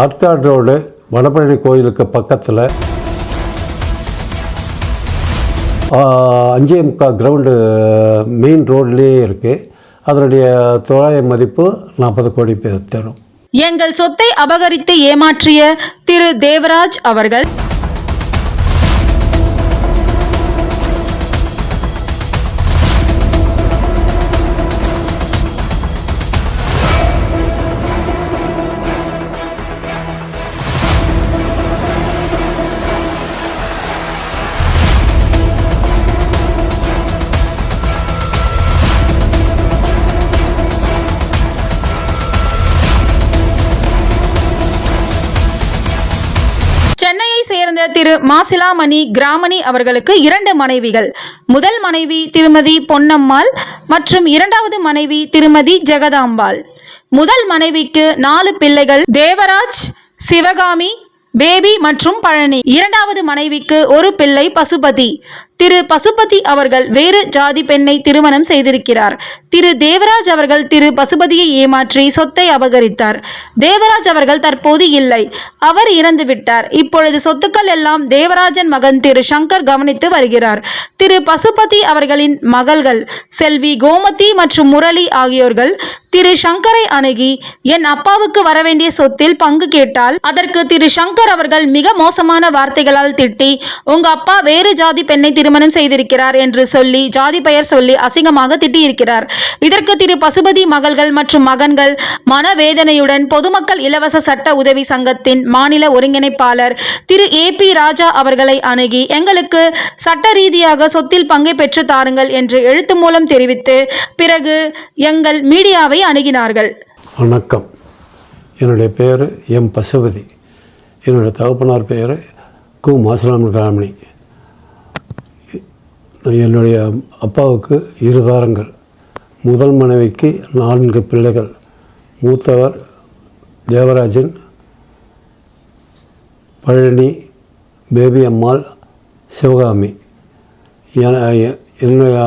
Arcot road Vadapalani கோயிலுக்கு பக்கத்தில் 5.25 ground main ரோட்லேயே இருக்குது. அதனுடைய தோராய மதிப்பு 40 கோடி தரும். எங்கள் சொத்தை அபகரித்து ஏமாற்றிய திரு தேவராஜ் அவர்கள் சென்னையை சேர்ந்த திரு மாசிலாமணி கிராமணி அவர்களுக்கு 2 மனைவிகள். முதல் மனைவி திருமதி பொன்னம்மாள் மற்றும் இரண்டாவது மனைவி திருமதி ஜெகதாம்பாள். முதல் மனைவிக்கு 4 பிள்ளைகள், தேவராஜ், சிவகாமி, பேபி மற்றும் பழனி. இரண்டாவது மனைவிக்கு ஒரு பிள்ளை பசுபதி. திரு பசுபதி அவர்கள் வேறு ஜாதி பெண்ணை திருமணம் செய்திருக்கிறார். திரு தேவராஜ் அவர்கள் திரு பசுபதியை ஏமாற்றி சொத்தை அபகரித்தார். தேவராஜ் அவர்கள் தற்போது இல்லை, அவர் இறந்து விட்டார். இப்பொழுது சொத்துக்கள் எல்லாம் தேவராஜன் மகன் திரு சங்கர் கவனித்து வருகிறார். திரு பசுபதி அவர்களின் மகள்கள் செல்வி கோமதி மற்றும் முரளி ஆகியோர்கள் திரு சங்கரை அணுகி என் அப்பாவுக்கு வரவேண்டிய சொத்தில் பங்கு கேட்டால் அதற்கு திரு சங்கர் அவர்கள் மிக மோசமான வார்த்தைகளால் திட்டி, உங்க அப்பா வேறு ஜாதி பெண்ணை திருமணம் செய்திருக்கிறார் என்று சொல்லி ஜாதி பெயர் சொல்லி அசிங்கமாக திட்டியிருக்கிறார். இதற்கு திரு பசுபதி மகள்கள் மற்றும் மகன்கள் மனவேதனையுடன் பொதுமக்கள் இலவச சட்ட உதவி சங்கத்தின் மாநில ஒருங்கிணைப்பாளர் திரு AP ராஜா அவர்களை அணுகி எங்களுக்கு சட்ட ரீதியாக சொத்தில் பங்கை பெற்று தாருங்கள் என்று எழுத்து மூலம் தெரிவித்து பிறகு எங்கள் மீடியாவை அணுகினார்கள். வணக்கம், என்னுடைய பெயர் எம் பசுபதி. என்னுடைய தகப்பனார் பெயர் கு மாசிலாமணி கிராமணி. என்னுடைய அப்பாவுக்கு 2 தாரங்கள். முதல் மனைவிக்கு 4 பிள்ளைகள். மூத்தவர் தேவராஜன், பழனி, பேபி அம்மாள், சிவகாமி. என்னுடைய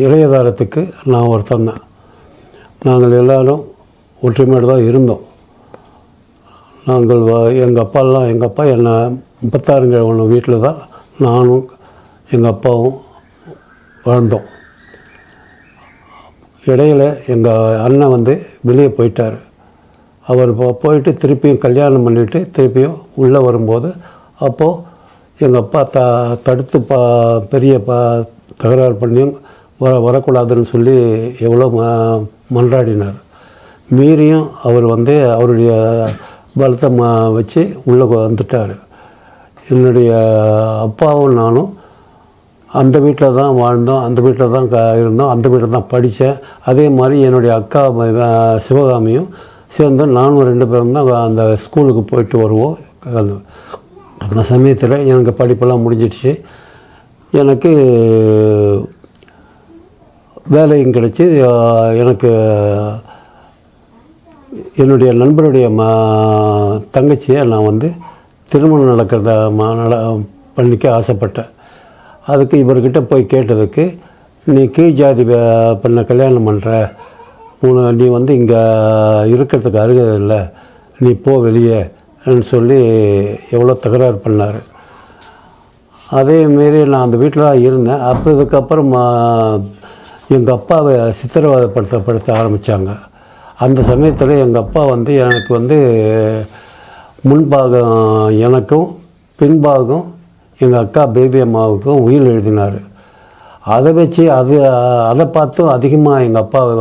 இளையதாரத்துக்கு நான் ஒருத்தன் தான். நாங்கள் எல்லோரும் ஒற்றுமையோடு தான் இருந்தோம். எங்கள் அப்பா என்னை 36 வீட்டில் தான் நானும் எங்கள் அப்பாவும் வாழ்ந்தோம். இடையில் எங்கள் அண்ணன் வெளியே போயிட்டார். அவர் போயிட்டு திருப்பியும் கல்யாணம் பண்ணிவிட்டு திருப்பியும் உள்ளே வரும்போது அப்போது எங்கள் அப்பா தடுத்து பெரிய தகராறு பண்ணியும் வரக்கூடாதுன்னு சொல்லி எவ்வளோ மன்றாடினார். மீறியும் அவர் அவருடைய பலத்தை வச்சு உள்ளே வந்துட்டார். என்னுடைய அப்பாவும் நானும் அந்த வீட்டில் தான் வாழ்ந்தோம், அந்த வீட்டில் தான் இருந்தோம், அந்த வீட்டில் தான் படித்தேன். அதே மாதிரி என்னுடைய அக்கா சிவகாமியும் சேர்ந்து நானும் 2 பேரும் தான் அந்த ஸ்கூலுக்கு போயிட்டு வருவோம். அந்த சமயத்தில் எனக்கு படிப்பெல்லாம் முடிஞ்சிடுச்சு. எனக்கு வேலையும் கிடச்சி எனக்கு என்னுடைய நண்பருடைய தங்கச்சியை நான் திருமணம் நடக்கிறத பண்ணிக்க ஆசைப்பட்டேன். அதுக்கு இவர்கிட்ட போய் கேட்டதுக்கு, நீ கீழ் ஜாதி பெண்ணை கல்யாணம் பண்ணுற, நீ இங்கே இருக்கிறதுக்கு அருகதை இல்லை, நீ போ வெளியேன்னு சொல்லி எவ்வளோ தகராறு பண்ணார். அதேமாரி நான் அந்த வீட்டில் தான் இருந்தேன். அப்போ இதுக்கப்புறம் எங்கள் அப்பாவை சித்திரவதைப்படுத்த ஆரம்பித்தாங்க. அந்த சமயத்தில் எங்கள் அப்பா எனக்கு முன்பாகம் எனக்கும் பின்பாகம் எங்கள் அக்கா பேபி அம்மாவுக்கும் உயில் எழுதினார். அதை வச்சு அதை பார்த்தும் அதிகமாக எங்கள் அப்பாவை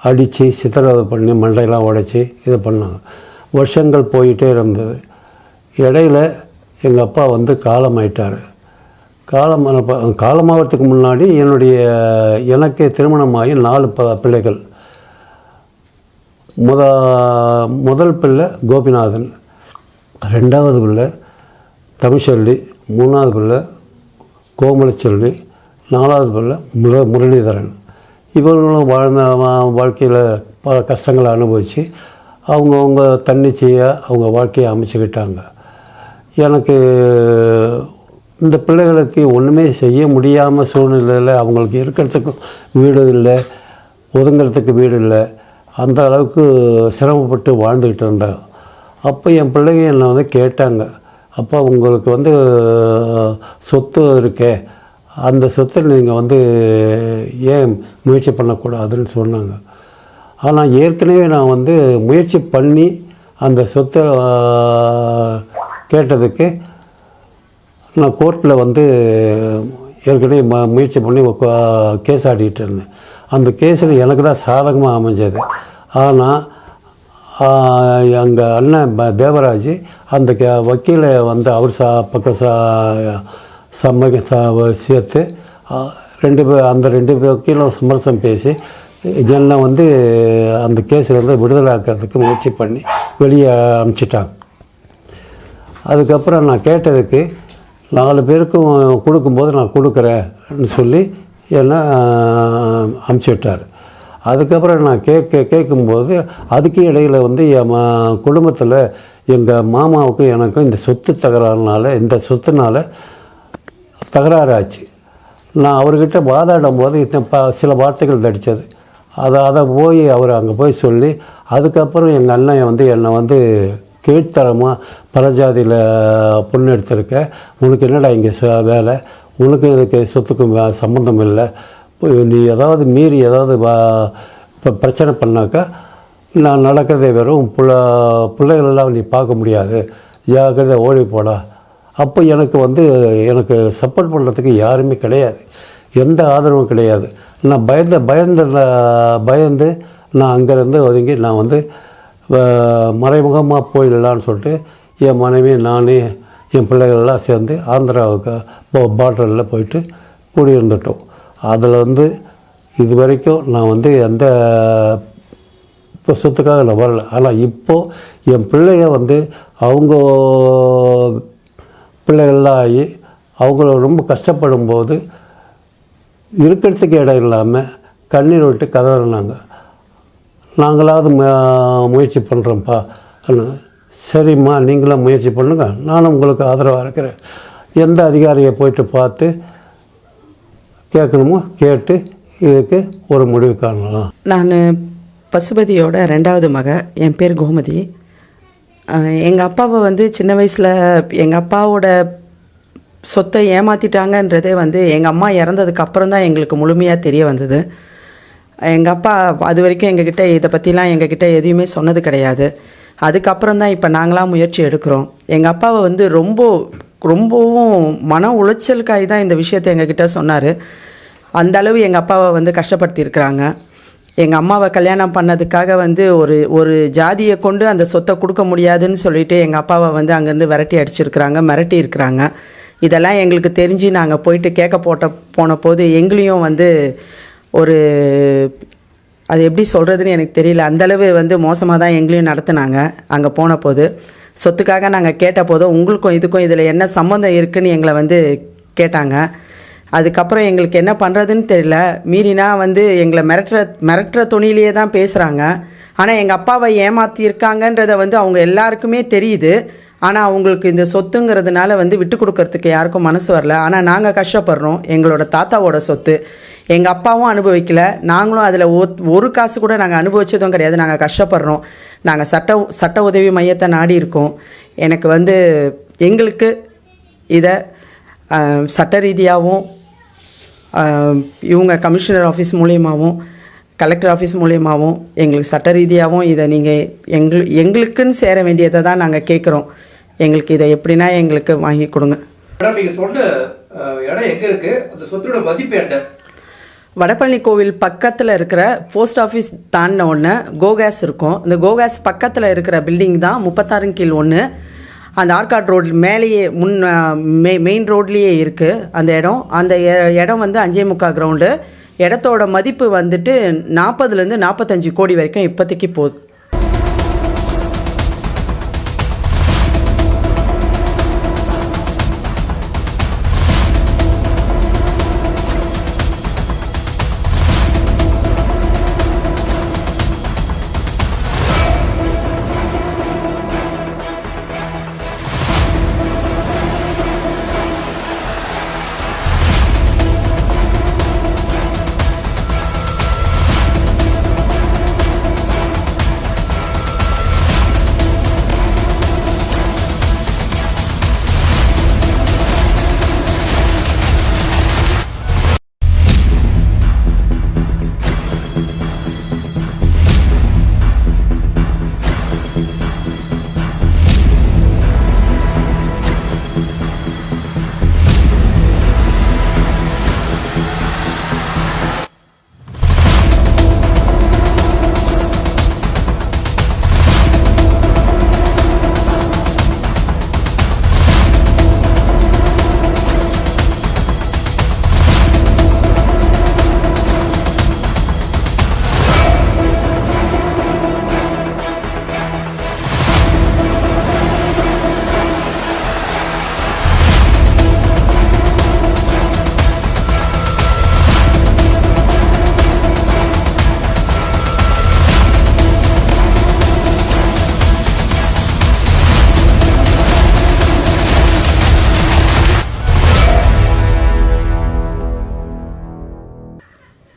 அடித்து சித்திரவதை பண்ணி மண்டையெல்லாம் உடைச்சி இது பண்ணாங்க. வருஷங்கள் போயிட்டே இருந்தது. இடையில் எங்கள் அப்பா காலமாயிட்டார். காலமாகிறதுக்கு முன்னாடி எனக்கு திருமணமாகி 4 பிள்ளைகள். முதல் பிள்ளை கோபிநாதன், 2வது பிள்ளை தமிழ்ச்செல்வி, 3வது பிள்ளை கோமலச்செல்வி, 4வது பிள்ளை முரளிதரன். இவர்களும் வாழ்ந்த வாழ்க்கையில் பல கஷ்டங்களை அனுபவித்து அவங்கவுங்க தன்னிச்சையாக அவங்க வாழ்க்கையை அமைச்சுக்கிட்டாங்க. எனக்கு இந்த பிள்ளைகளுக்கு ஒன்றுமே செய்ய முடியாமல் சூழ்நிலையில் அவங்களுக்கு இருக்கிறதுக்கும் வீடு இல்லை, ஒதுங்கிறதுக்கு வீடு இல்லை, அந்த அளவுக்கு சிரமப்பட்டு வாழ்ந்துக்கிட்டு இருந்தேன். அப்போ என் பிள்ளைங்க என்னை வந்து கேட்டாங்க, அப்பா உங்களுக்கு வந்து சொத்து இருக்கே, அந்த சொத்தில் நீங்கள் வந்து ஏன் முயற்சி பண்ணக்கூடாதுன்னு சொன்னாங்க. ஆனால் ஏற்கனவே நான் வந்து முயற்சி பண்ணி அந்த சொத்தை கேட்டதுக்கு நான் கோர்ட்டில் வந்து ஏற்கனவே முயற்சி பண்ணி கேஸ் ஆடிட்டு இருந்தேன். அந்த கேஸில் எனக்கு தான் சாதகமாக அமைஞ்சது. ஆனால் எங்கள் அண்ணன் தேவராஜ் அந்த வக்கீலை வந்து அவர் பக்கம் சேர்த்து அந்த ரெண்டு வக்கீலும் சமரசம் பேசி என்னை வந்து அந்த கேஸில் வந்து விடுதலை ஆக்கிறதுக்கு முயற்சி பண்ணி வெளியே அனுப்பிச்சிட்டாங்க. அதுக்கப்புறம் நான் கேட்டதுக்கு 4 பேருக்கும் கொடுக்கும்போது நான் கொடுக்குறேன்னு சொல்லி என்னை அனுப்பிச்சி விட்டார். அதுக்கப்புறம் நான் கேட்கும்போது அதுக்கு இடையில் வந்து என் குடும்பத்தில் எங்கள் மாமாவுக்கும் எனக்கும் இந்த சொத்து தகராறுனால இந்த சொத்துனால தகராறு ஆச்சு. நான் அவர்கிட்ட வாதாடும் போது சில வார்த்தைகள் தடித்தது. அதை போய் அவர் அங்கே போய் சொல்லி அதுக்கப்புறம் எங்கள் அண்ணன் வந்து என்னை வந்து கீழ்த்தரமாக பரஜாதியில் பொண்ணு எடுத்திருக்க, உனக்கு என்னடா இங்கே வேலை, உனக்கு இதுக்கு சொத்துக்கும் சம்மந்தம் இல்லை, நீ ஏதாவது மீறி ஏதாவது இப்போ பிரச்சனை பண்ணாக்கா நான் நடக்கிறதே வெறும் பிள்ளைகளெல்லாம் நீ பார்க்க முடியாது, ஜாக்கிரதை ஓடி போடா. அப்போ எனக்கு வந்து எனக்கு சப்போர்ட் பண்ணுறதுக்கு யாருமே கிடையாது, எந்த ஆதரவும் கிடையாது. நான் பயந்து நான் அங்கேருந்து ஒதுங்கி நான் வந்து மறைமுகமாக போயிடலான்னு சொல்லிட்டு என் மனைவி நானே என் பிள்ளைகளெல்லாம் சேர்ந்து ஆந்திராவுக்கு பார்டரில் போயிட்டு குடியிருந்துட்டோம். அதில் வந்து இது வரைக்கும் நான் வந்து எந்த இப்போ சொத்துக்காக நான் வரல. ஆனால் இப்போது என் பிள்ளைங்க வந்து அவங்க பிள்ளைகள்லாம் ஆகி அவங்கள ரொம்ப கஷ்டப்படும் போது இருக்கிறதுக்கு இடம் இல்லாமல் கண்ணீர் விட்டு கதறினாங்க. நாங்களாவது முயற்சி பண்ணுறோம்ப்பா. சரிம்மா, நீங்களாம் முயற்சி பண்ணுங்க, நானும் உங்களுக்கு ஆதரவாக இருக்கிறேன். எந்த அதிகாரியை போயிட்டு பார்த்து கேட்கணுமோ கேட்டு இதுக்கு ஒரு முடிவு காணலாம். நான் பசுபதியோட 2வது மக. என் பேர் கோமதி. எங்கள் அப்பாவை வந்து சின்ன வயசில் எங்கள் அப்பாவோட சொத்தை ஏமாற்றிட்டாங்கன்றதே வந்து எங்கள் அம்மா இறந்ததுக்கு அப்புறம் தான் எங்களுக்கு முழுமையாக தெரிய வந்தது. எங்கள் அப்பா அது வரைக்கும் எங்ககிட்ட இதை பற்றிலாம் எங்ககிட்ட எதுவுமே சொன்னது கிடையாது. அதுக்கப்புறம் தான் இப்போ நாங்களாம் முயற்சி எடுக்கிறோம். எங்கள் அப்பாவை வந்து ரொம்பவும் மன உளைச்சலுக்காகி தான் இந்த விஷயத்தை எங்ககிட்ட சொன்னார். அந்தளவு எங்கள் அப்பாவை வந்து கஷ்டப்படுத்தியிருக்கிறாங்க. எங்கள் அம்மாவை கல்யாணம் பண்ணதுக்காக வந்து ஒரு ஜாதியை கொண்டு அந்த சொத்தை கொடுக்க முடியாதுன்னு சொல்லிட்டு எங்கள் அப்பாவை வந்து அங்கேருந்து விரட்டி அடிச்சிருக்கிறாங்க, மிரட்டி இருக்கிறாங்க. இதெல்லாம் எங்களுக்கு தெரிஞ்சு நாங்கள் போயிட்டு கேட்க போன போது எங்களையும் வந்து அது எப்படி சொல்கிறதுன்னு எனக்கு தெரியல, அந்தளவு வந்து மோசமாக தான் எங்களையும் நடத்துனாங்க. அங்கே போன போது சொத்துக்காக நாங்கள் கேட்ட போதும் உங்களுக்கும் இதுக்கும் இதில் என்ன சம்மந்தம் இருக்குதுன்னு எங்களை வந்து கேட்டாங்க. அதுக்கப்புறம் எங்களுக்கு என்ன பண்ணுறதுன்னு தெரியல. மீறினா வந்து எங்களை மிரட்டுற துணியிலேயே தான் பேசுகிறாங்க. ஆனால் எங்கள் அப்பாவை ஏமாற்றியிருக்காங்கன்றதை வந்து அவங்க எல்லாருக்குமே தெரியுது. ஆனால் அவங்களுக்கு இந்த சொத்துங்கிறதுனால வந்து விட்டு கொடுக்கறதுக்கு யாருக்கும் மனசு வரல. ஆனால் நாங்கள் கஷ்டப்படுறோம். எங்களோட தாத்தாவோட சொத்து எங்கள் அப்பாவும் அனுபவிக்கல, நாங்களும் அதில் ஒரு காசு கூட நாங்கள் அனுபவிச்சதும் கிடையாது. நாங்கள் கஷ்டப்படுறோம். நாங்கள் சட்ட உதவி மையத்தை நாடி இருக்கோம். எனக்கு வந்து எங்களுக்கு இதை சட்ட ரீதியாகவும் இவங்க கமிஷனர் ஆஃபீஸ் மூலியமாகவும் கலெக்டர் ஆஃபீஸ் மூலியமாகவும் எங்களுக்கு சட்ட ரீதியாகவும் இதை நீங்கள் எங்களுக்குன்னு சேர வேண்டியதை தான் நாங்கள் கேட்குறோம். எங்களுக்கு இதை எப்படின்னா எங்களுக்கு வாங்கி கொடுங்க. மேடம், நீங்கள் சொன்ன இடம் எங்கே இருக்குது? அந்த சொத்தோட மதிப்பு என்ன? வடபழனி கோவில் பக்கத்தில் இருக்கிற போஸ்ட் ஆஃபீஸ் தாண்டின ஒன்று கோகேஸ் இருக்கும். இந்த கோகேஸ் பக்கத்தில் இருக்கிற பில்டிங் தான் 36/1. அந்த ஆர்காட் ரோடு மேலேயே மெயின் ரோட்லேயே இருக்குது அந்த இடம். அந்த இடம் வந்து 5.25 கிரவுண்டு. இடத்தோட மதிப்பு வந்துட்டு 40 to 45 கோடி வரைக்கும் இப்போதைக்கு போகுது.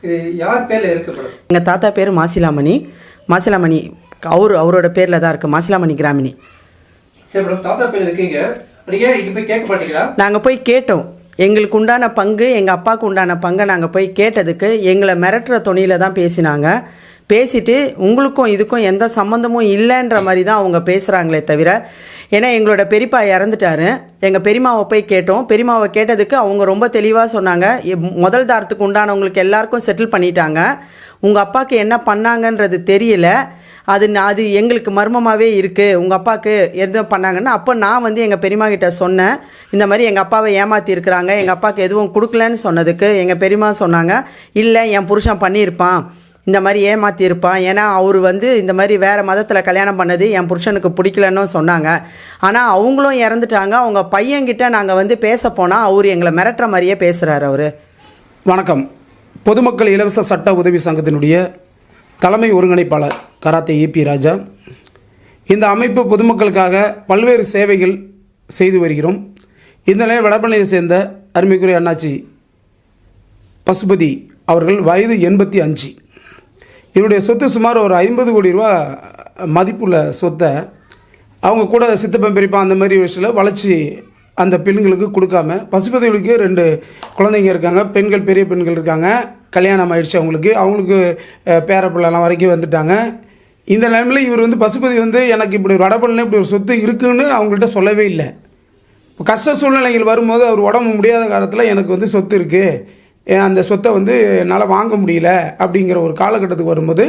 இது யார் பேரில் இருக்கு மேடம்? எங்கள் தாத்தா பேர் மாசிலாமணி. அவரோட பேரில் தான் இருக்குது, மாசிலாமணி கிராமினி. சரி மேடம், தாத்தா பேரில் இருக்கீங்க, நீங்கள் இங்கே போய் கேட்க மாட்டீங்களா? நாங்கள் போய் கேட்டோம். எங்களுக்கு உண்டான பங்கு, எங்கள் அப்பாவுக்கு உண்டான பங்கை நாங்கள் போய் கேட்டதுக்கு எங்களை மிரட்டுற துணியில் தான் பேசினாங்க. பேசிட்டு உங்களுக்கும் இதுக்கும் எந்த சம்மந்தமும் இல்லைன்ற மாதிரி தான் அவங்க பேசுகிறாங்களே தவிர, ஏன்னா எங்களோட பெரியப்பா இறந்துட்டாரு. எங்கள் பெரியமாவை போய் கேட்டோம். பெரியமாவை கேட்டதுக்கு அவங்க ரொம்ப தெளிவாக சொன்னாங்க, முதல் தாரத்துக்கு உண்டானவங்களுக்கு எல்லாருக்கும் செட்டில் பண்ணிட்டாங்க, உங்கள் அப்பாவுக்கு என்ன பண்ணாங்கன்றது தெரியல, அது எங்களுக்கு மர்மமாகவே இருக்குது, உங்கள் அப்பாவுக்கு எதுவும் பண்ணாங்கன்னு. அப்போ நான் வந்து எங்கள் பெரியம்மா கிட்ட சொன்னேன், இந்த மாதிரி எங்கள் அப்பாவை ஏமாற்றி இருக்கிறாங்க, எங்கள் அப்பாவுக்கு எதுவும் கொடுக்கலன்னு சொன்னதுக்கு எங்கள் பெரியம்மா சொன்னாங்க, இல்லை என் புருஷன் பண்ணியிருப்பான், இந்த மாதிரி ஏமாற்றிருப்பான், ஏன்னா அவர் வந்து இந்த மாதிரி வேறு மதத்தில் கல்யாணம் பண்ணது என் புருஷனுக்கு பிடிக்கலன்னு சொன்னாங்க. ஆனால் அவங்களும் இறந்துட்டாங்க. அவங்க பையன்கிட்ட நாங்கள் வந்து பேச போனால் அவர் எங்களை மிரட்டுற மாதிரியே பேசுகிறார் அவர். வணக்கம். பொதுமக்கள் இலவச சட்ட உதவி சங்கத்தினுடைய தலைமை ஒருங்கிணைப்பாளர் கராத்தே ஏபி ராஜா. இந்த அமைப்பு பொதுமக்களுக்காக பல்வேறு சேவைகள் செய்து வருகிறோம். இந்த நிலையில் வடபழனியை சேர்ந்த அருமைக்குரிய அண்ணாச்சி பசுபதி அவர்கள் வயது 85. இவருடைய சொத்து சுமார் ஒரு 50 கோடி ரூபா மதிப்புள்ள சொத்தை அவங்க கூட சித்தப்பன் பெரியப்பா அந்த மாதிரி விஷயத்தில் வளைச்சி அந்த பெண்களுக்கு கொடுக்காம, பசுபதிகளுக்கு 2 குழந்தைங்க இருக்காங்க, பெண்கள், பெரிய பெண்கள் இருக்காங்க, கல்யாணம் ஆகிடுச்சு அவங்களுக்கு பேரப்பிள்ளைலாம் வரைக்கும் வந்துட்டாங்க. இந்த நிலைமையில் இவர் வந்து பசுபதி வந்து எனக்கு இப்படி வடபழனியில் இப்படி ஒரு சொத்து இருக்குதுன்னு அவங்கள்ட்ட சொல்லவே இல்லை. இப்போ கஷ்ட சூழ்நிலைகள் வரும்போது அவர் உடம்பு முடியாத காலத்தில் எனக்கு வந்து சொத்து இருக்குது, அந்த சொத்தை வந்து என்னால் வாங்க முடியல அப்படிங்கிற ஒரு காலகட்டத்துக்கு வரும்போது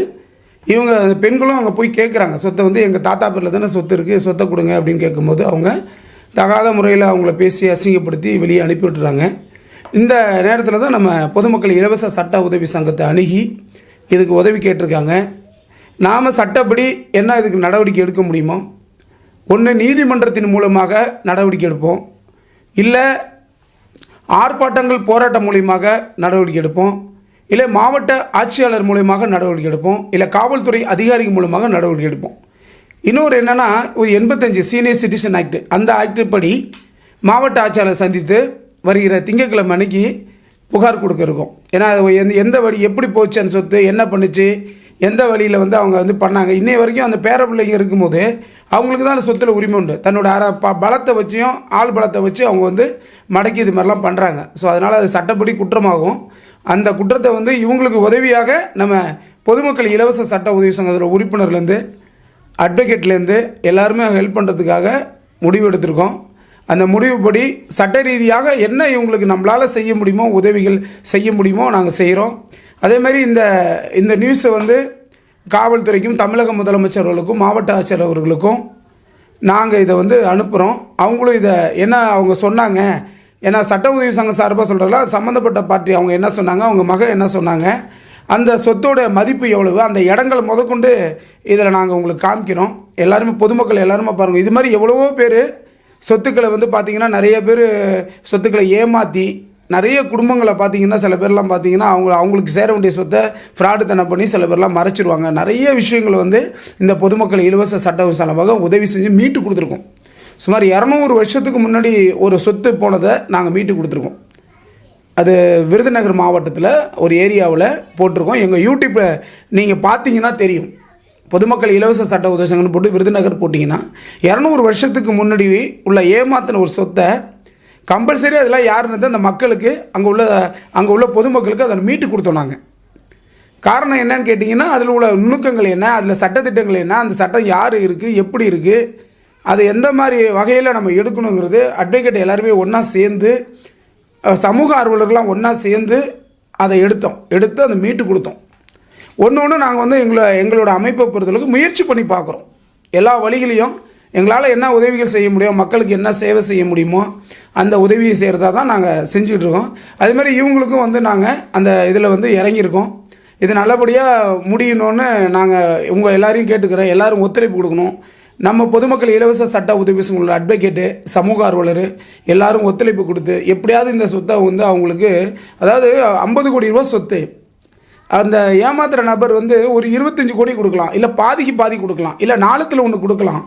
இவங்க பெண்களும் அங்கே போய் கேட்குறாங்க, சொத்தை வந்து எங்கள் தாத்தா பேரில் தானே சொத்து இருக்குது, சொத்தை கொடுங்க அப்படின்னு கேட்கும்போது அவங்க தகாத முறையில் அவங்கள பேசி அசிங்கப்படுத்தி வெளியே அனுப்பிவிட்டுறாங்க. இந்த நேரத்தில் தான் நம்ம பொதுமக்கள் இலவச சட்ட உதவி சங்கத்தை அணுகி இதுக்கு உதவி கேட்டிருக்காங்க. நாம் சட்டப்படி என்ன இதுக்கு நடவடிக்கை எடுக்க முடியுமோ, ஒன்று நீதிமன்றத்தின் மூலமாக நடவடிக்கை எடுப்போம், இல்லை ஆர்ப்பாட்டங்கள் போராட்டம் மூலியமாக நடவடிக்கை எடுப்போம், இல்லை மாவட்ட ஆட்சியாளர் மூலமாக நடவடிக்கை எடுப்போம், இல்லை காவல்துறை அதிகாரிகள் மூலமாக நடவடிக்கை எடுப்போம். இன்னொரு என்னென்னா, ஒரு 85 சீனியர் சிட்டிசன் ஆக்ட், அந்த ஆக்டு படி மாவட்ட ஆட்சியாளர் சந்தித்து வருகிற திங்கட்கிழமை அன்னைக்கு புகார் கொடுக்க இருக்கும். ஏன்னா எந்த வழி எப்படி போச்சு, அந்த சொத்து என்ன பண்ணுச்சு, எந்த வழியில் வந்து அவங்க வந்து பண்ணாங்க, இன்னைய வரைக்கும் அந்த பேர பிள்ளைங்க இருக்கும்போது அவங்களுக்கு தான் அந்த சொத்தில் உரிமை உண்டு. தன்னோட பலத்தை வச்சியும் ஆள் பலத்தை வச்சு அவங்க வந்து மடக்கி இது மாதிரிலாம் பண்ணுறாங்க. ஸோ அதனால் அது சட்டப்படி குற்றமாகும். அந்த குற்றத்தை வந்து இவங்களுக்கு உதவியாக நம்ம பொதுமக்கள் இலவச சட்ட உதவி சங்கத்தில் உறுப்பினர்லேருந்து அட்வொகேட்லேருந்து எல்லாருமே ஹெல்ப் பண்ணுறதுக்காக முடிவு எடுத்திருக்கோம். அந்த முடிவுப்படி சட்ட ரீதியாக என்ன இவங்களுக்கு நம்மளால் செய்ய முடியுமோ, உதவிகள் செய்ய முடியுமோ நாங்கள் செய்கிறோம். அதேமாதிரி இந்த நியூஸை வந்து காவல்துறைக்கும் தமிழக முதலமைச்சர்களுக்கும் மாவட்ட ஆட்சியர் அவர்களுக்கும் நாங்கள் இதை வந்து அனுப்புகிறோம். அவங்களும் இதை என்ன அவங்க சொன்னாங்க, ஏன்னா சட்ட உதவி சங்கம் சார்பாக சொல்கிறல சம்மந்தப்பட்ட பார்ட்டி அவங்க என்ன சொன்னாங்க, அவங்க மகன் என்ன சொன்னாங்க, அந்த சொத்தோட மதிப்பு எவ்வளவு, அந்த இடங்களை முதற்கொண்டு இதில் நாங்கள் உங்களுக்கு காமிக்கிறோம். எல்லாருமே பொதுமக்கள் எல்லாருமே பாருங்கள். இது மாதிரி எவ்வளவோ பேர் சொத்துக்களை வந்து பார்த்திங்கன்னா நிறைய பேர் சொத்துக்களை ஏமாற்றி நிறைய குடும்பங்களை பார்த்திங்கன்னா சில பேர்லாம் பார்த்திங்கன்னா அவங்களுக்கு சேர வேண்டிய சொத்தை ஃப்ராடு தனம் பண்ணி சில பேர்லாம் மறைச்சிடுவாங்க. நிறைய விஷயங்கள் வந்து இந்த பொதுமக்கள் இலவச சட்ட சார்பாக உதவி செஞ்சு மீட்டு கொடுத்துருக்கோம். சுமார் 200 வருஷத்துக்கு முன்னாடி ஒரு சொத்து போனதை நாங்கள் மீட்டு கொடுத்துருக்கோம். அது விருதுநகர் மாவட்டத்தில் ஒரு ஏரியாவில் போட்டிருக்கோம். எங்கள் யூடியூப்பில் நீங்கள் பார்த்தீங்கன்னா தெரியும், பொதுமக்கள் இலவச சட்ட உதவி சங்கம்னு போட்டு விருதுநகர் போட்டிங்கன்னா 200 வருஷத்துக்கு முன்னாடி உள்ள ஏமாத்தின ஒரு சொத்தை கம்பல்சரி அதெல்லாம் யாருன்னு அந்த மக்களுக்கு அங்கே உள்ள பொதுமக்களுக்கு அதை மீட்டு கொடுத்தோம் நாங்கள். காரணம் என்னன்னு கேட்டிங்கன்னா, அதில் உள்ள நுணுக்கங்கள் என்ன, அதில் சட்டத்திட்டங்கள் என்ன, அந்த சட்டம் யார் இருக்குது, எப்படி இருக்குது, அது எந்த மாதிரி வகையில் நம்ம எடுக்கணுங்கிறது அட்வொகேட் எல்லாருமே ஒன்றா சேர்ந்து சமூக ஆர்வலர்கள்லாம் ஒன்றா சேர்ந்து அதை எடுத்து அதை மீட்டு கொடுத்தோம். ஒன்று நாங்கள் வந்து எங்களோட அமைப்பை பொறுத்தளவுக்கு முயற்சி பண்ணி பார்க்குறோம். எல்லா வழிகளையும் எங்களால் என்ன உதவிகள் செய்ய முடியும், மக்களுக்கு என்ன சேவை செய்ய முடியுமோ அந்த உதவியை செய்கிறதா தான் நாங்கள் செஞ்சுட்ருக்கோம். அதேமாதிரி இவங்களுக்கும் வந்து நாங்கள் அந்த இதில் வந்து இறங்கியிருக்கோம். இது நல்லபடியாக முடியணும்னு நாங்கள் உங்கள் எல்லாரையும் கேட்டுக்கிறோம். எல்லோரும் ஒத்துழைப்பு கொடுக்கணும். நம்ம பொதுமக்கள் இலவச சட்ட உதவி சங்கங்களோட அட்வொகேட்டு, சமூக ஆர்வலர் எல்லாரும் ஒத்துழைப்பு கொடுத்து எப்படியாவது இந்த சொத்தை வந்து அவங்களுக்கு, அதாவது 50 கோடி ரூபா சொத்து, அந்த ஏமாத்துகிற நபர் வந்து ஒரு 25 கோடி கொடுக்கலாம், இல்லை பாதி கொடுக்கலாம், இல்லை 4ல் 1 கொடுக்கலாம்.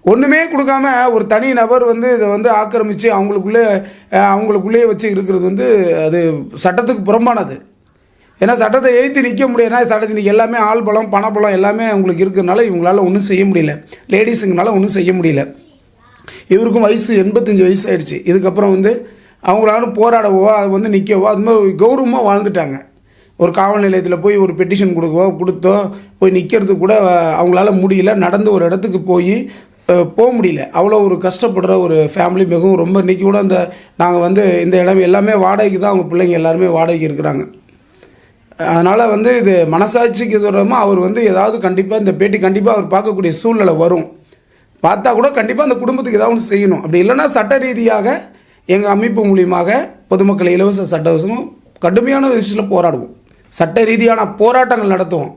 ஒன்றுமே கொடுக்காம ஒரு தனி நபர் வந்து இதை வந்து ஆக்கிரமித்து அவங்களுக்குள்ளேயே வச்சு இருக்கிறது வந்து அது சட்டத்துக்கு புறம்பானது. ஏன்னா சட்டத்தை எதிர்த்து நிற்க முடியும்னா சட்டத்தை இன்றைக்கி எல்லாமே ஆள் பலம் பணப்பலம் எல்லாமே அவங்களுக்கு இருக்கிறதுனால இவங்களால ஒன்றும் செய்ய முடியல. லேடிஸுங்கனால ஒன்றும் செய்ய முடியல. இவருக்கும் வயசு 85 வயசு ஆயிடுச்சு. இதுக்கப்புறம் வந்து அவங்களால போராடவோ அது வந்து நிற்கவோ அது மாதிரி கௌரவமாக வாழ்ந்துட்டாங்க. ஒரு காவல் நிலையத்தில் போய் ஒரு பெட்டிஷன் கொடுத்தோ போய் நிற்கிறதுக்கு கூட அவங்களால முடியல. நடந்து ஒரு இடத்துக்கு போக முடியல. அவ்வளோ ஒரு கஷ்டப்படுற ஒரு ஃபேமிலி. மிகவும் ரொம்ப இன்றைக்கி கூட நாங்கள் வந்து இந்த இடம் எல்லாமே வாடகைக்கு தான், அவங்க பிள்ளைங்க எல்லாருமே வாடகைக்கு இருக்கிறாங்க. அதனால் வந்து இது மனசாட்சிக்கு தூரமாக அவர் வந்து ஏதாவது கண்டிப்பாக இந்த பேட்டி கண்டிப்பாக அவர் பார்க்கக்கூடிய சூழ்நிலை வரும். பார்த்தா கூட கண்டிப்பாக அந்த குடும்பத்துக்கு ஏதாவது ஒன்று செய்யணும். அப்படி இல்லைன்னா சட்ட ரீதியாக எங்கள் அமைப்பு மூலியமாக பொதுமக்கள் இலவச சட்டவசமும் கடுமையான விஷயத்தில் போராடுவோம். சட்ட ரீதியான போராட்டங்கள் நடத்துவோம்.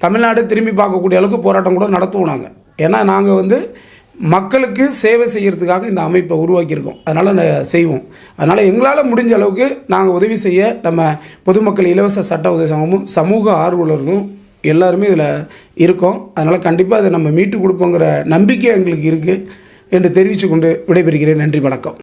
தமிழ்நாடு திரும்பி பார்க்கக்கூடிய அளவுக்கு போராட்டம் கூட நடத்துவோம் நாங்கள். ஏன்னா நாங்கள் வந்து மக்களுக்கு சேவை செய்கிறதுக்காக இந்த அமைப்பை உருவாக்கியிருக்கோம். அதனால் செய்வோம். அதனால் எங்களால் முடிஞ்ச அளவுக்கு நாங்கள் உதவி செய்ய நம்ம பொதுமக்கள் இலவச சட்ட உதவி சங்கமும் சமூக ஆர்வலர்களும் எல்லாருமே இதில் இருக்கோம். அதனால் கண்டிப்பாக அதை நம்ம மீட்டு கொடுப்போங்கிற நம்பிக்கை எங்களுக்கு இருக்குது என்று தெரிவித்து கொண்டு விடைபெறுகிறேன். நன்றி, வணக்கம்.